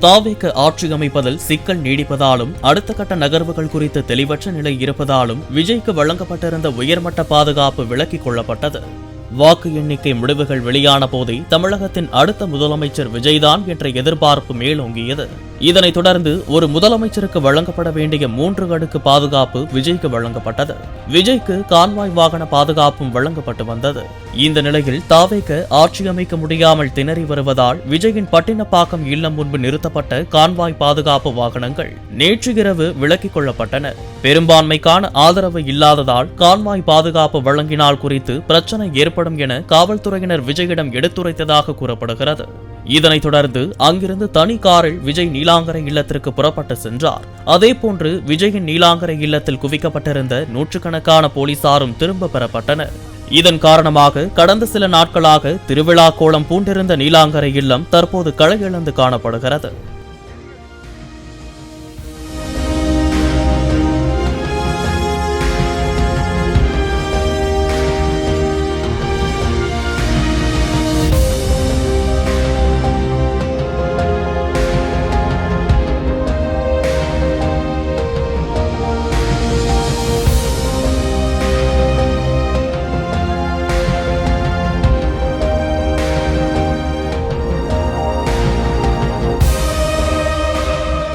தாவேக ஆட்சி அமைப்பதில் சிக்கல் நீடிப்பதாலும் அடுத்த கட்ட நகர்வுகள் குறித்து தெளிவற்ற நிலை இருப்பதாலும் விஜய்க்கு வழங்கப்பட்டிருந்த உயர்மட்ட பாதுகாப்பு விலக்கிக் கொள்ளப்பட்டது. வாக்கு எண்ணிக்கை முடிவுகள் வெளியான போதே தமிழகத்தின் அடுத்த முதலமைச்சர் விஜய்தான் என்ற எதிர்பார்ப்பு மேலோங்கியது. இதனைத் தொடர்ந்து ஒரு முதலமைச்சருக்கு வழங்கப்பட வேண்டிய 3 அடுக்கு பாதுகாப்பு விஜய்க்கு வழங்கப்பட்டது. விஜய்க்கு கான்வாய் வாகன பாதுகாப்பும் வழங்கப்பட்டு வந்தது. இந்த நிலையில் தாவேக ஆட்சி அமைக்க முடியாமல் திணறி வருவதால் விஜயின் பட்டினப்பாக்கம் இல்லம் முன்பு நிறுத்தப்பட்ட கான்வாய் பாதுகாப்பு வாகனங்கள் நேற்று இரவு விலக்கிக் கொள்ளப்பட்டன. பெரும்பான்மைக்கான ஆதரவு இல்லாததால் கான்வாய் பாதுகாப்பு வழங்கினால் குறித்து பிரச்சனை ஏற்படும் என காவல்துறையினர் விஜயிடம் எடுத்துரைத்ததாக கூறப்படுகிறது. இதனைத் தொடர்ந்து அங்கிருந்து தனி காரில் விஜய் நீலாங்கரை இல்லத்திற்கு புறப்பட்டு சென்றார். அதேபோன்று விஜயின் நீலாங்கரை இல்லத்தில் குவிக்கப்பட்டிருந்த நூற்றுக்கணக்கான போலீசாரும் திரும்ப பெறப்பட்டனர். இதன் காரணமாக கடந்த சில நாட்களாக திருவிழா கோலம் பூண்டிருந்த நீலாங்கரை இல்லம் தற்போது களையிழந்து காணப்படுகிறது.